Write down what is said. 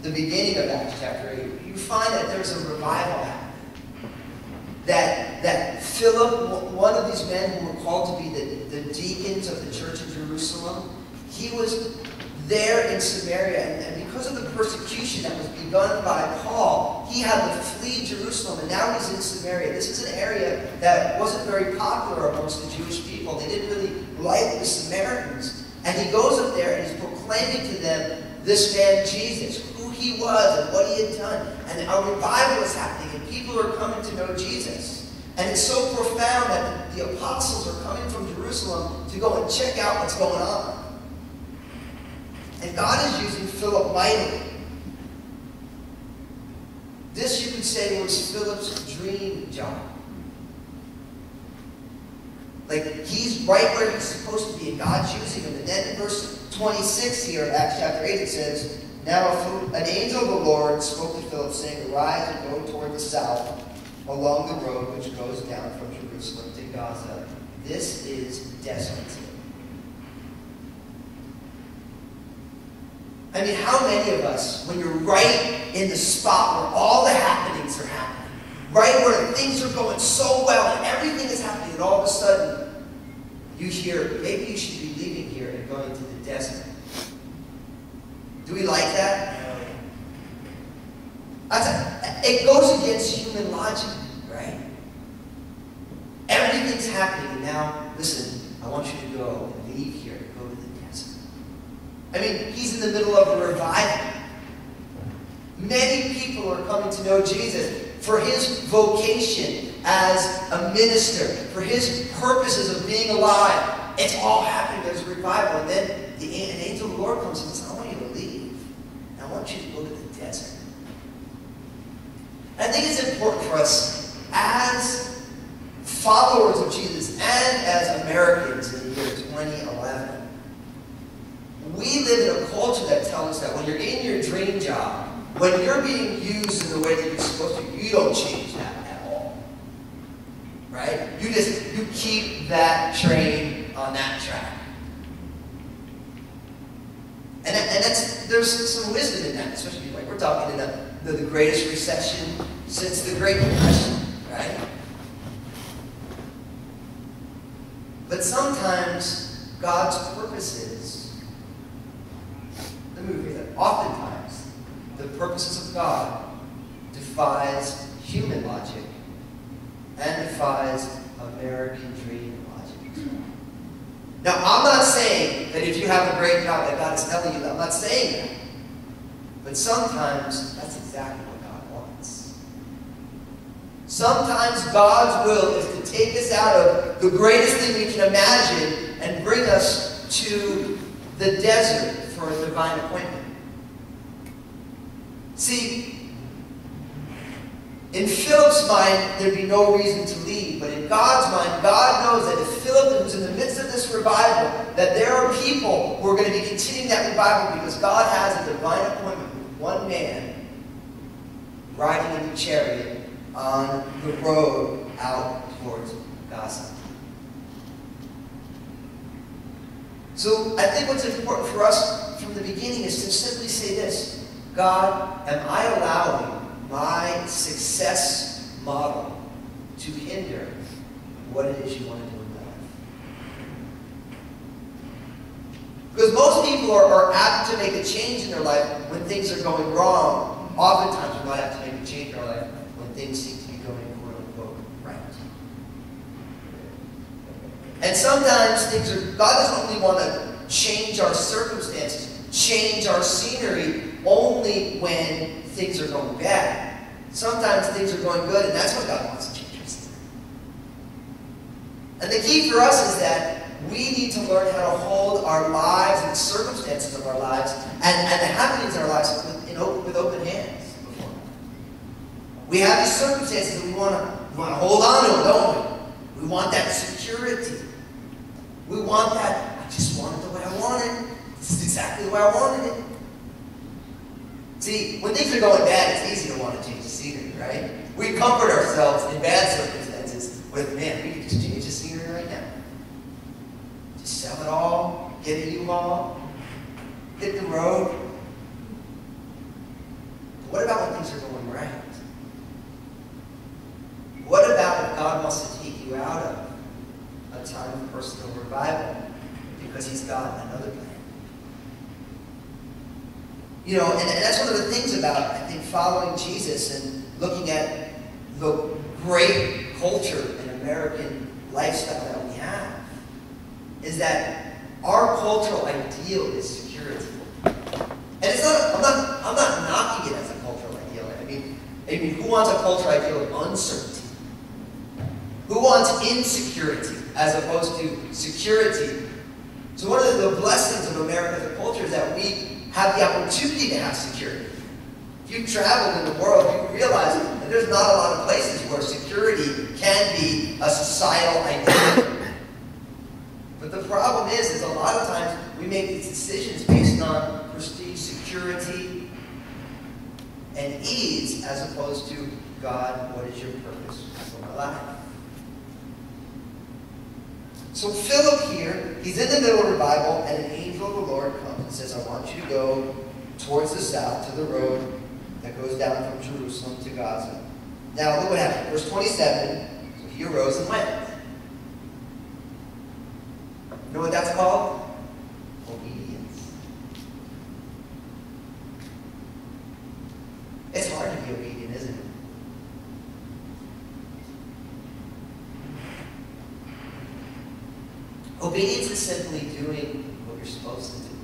the beginning of Acts chapter 8, you find that there's a revival happening. That Philip, one of these men who were called to be the deacons of the church in Jerusalem, he was there in Samaria, and because of the persecution that was begun by Paul, he had to flee Jerusalem, and now he's in Samaria. This is an area that wasn't very popular amongst the Jewish people. They didn't really like the Samaritans. And he goes up there and he's proclaiming to them this man Jesus, who he was and what he had done. And a revival is happening, and people are coming to know Jesus. And it's so profound that the apostles are coming from Jerusalem to go and check out what's going on. And God is using Philip mightily. This, you could say, was Philip's dream job. Like, he's right where he's supposed to be, and God's using him. And then in verse 26 here of Acts chapter 8, it says, "Now an angel of the Lord spoke to Philip, saying, Arise and go toward the south, along the road which goes down from Jerusalem to Gaza. This is desolate." I mean, how many of us, when you're right in the spot where all the happenings are happening, right where things are going so well and everything is happening, and all of a sudden you hear, maybe you should be leaving here and going to the desert? Do we like that? It goes against human logic, right? Everything's happening, and now, listen, I want you to go and leave here and go to the desert. I mean, he's in the middle of a revival. Many people are coming to know Jesus for his vocation as a minister, for his purposes of being alive. It's all happening. There's a revival. And then an angel of the Lord comes and says, I want you to leave. I want you to go to the desert. I think it's important for us as followers of Jesus and as Americans in the year 2011. We live in a culture that tells us that when you're in your dream job, when you're being used in the way that you're supposed to, you don't change that at all. Right? You keep that train on that track. And there's some wisdom in that, especially like we're talking in the greatest recession since the Great Depression, right? But sometimes God's purposes, let me repeat that, oftentimes the purposes of God defies human logic and defies American dream logic. Now, I'm not saying that if you have a great job that God is telling you that. I'm not saying that. But sometimes that's exactly what God wants. Sometimes God's will is to take us out of the greatest thing we can imagine and bring us to the desert for a divine appointment. See, in Philip's mind, there'd be no reason to leave. But in God's mind, God knows that if Philip, who's in the midst of this revival, that there are people who are going to be continuing that revival because God has a divine appointment with one man riding in a chariot on the road out towards Gaza. So I think what's important for us from the beginning is to simply say this: God, am I allowing my success model to hinder what it is you want to do in my life? Because most people are apt to make a change in their life when things are going wrong. Oftentimes we're not apt to make a change in our life when things seem to be going quote-unquote right. And sometimes God doesn't only want to change our circumstances, change our scenery only when things are going bad. Sometimes things are going good, and that's when God wants to change us. And the key for us is that we need to learn how to hold our lives and the circumstances of our lives and the happenings in our lives with open hands. We have these circumstances that we want to hold on to them, don't we? We want that security. We want that, I just want it the way I want it. This is exactly the way I wanted it. See, when things are going bad, it's easy to want to change the scenery, right? We comfort ourselves in bad circumstances with, man, we can just change the scenery right now. Just sell it all, get a U-Haul, hit the road. a time of personal revival because he's got another plan. You know, and that's one of the things about, I think, following Jesus and looking at the great culture and American lifestyle that we have, is that our cultural ideal is security. And it's not, I'm not knocking it as a cultural ideal. I mean, who wants a cultural ideal of uncertainty? Who wants insecurity as opposed to security? So one of the blessings of America as a culture is that we have the opportunity to have security. If you've traveled in the world, you realize that there's not a lot of places where security can be a societal ideal. But the problem is a lot of times we make these decisions based on prestige, security, and ease, as opposed to, God, what is your purpose for my life? So Philip here, he's in the middle of revival, and an angel of the Lord comes and says, I want you to go towards the south to the road that goes down from Jerusalem to Gaza. Now look what happened. Verse 27, so he arose and went. You know what that's called? Obedience. It's hard to be obedient, isn't it? Obedience is simply doing what you're supposed to do.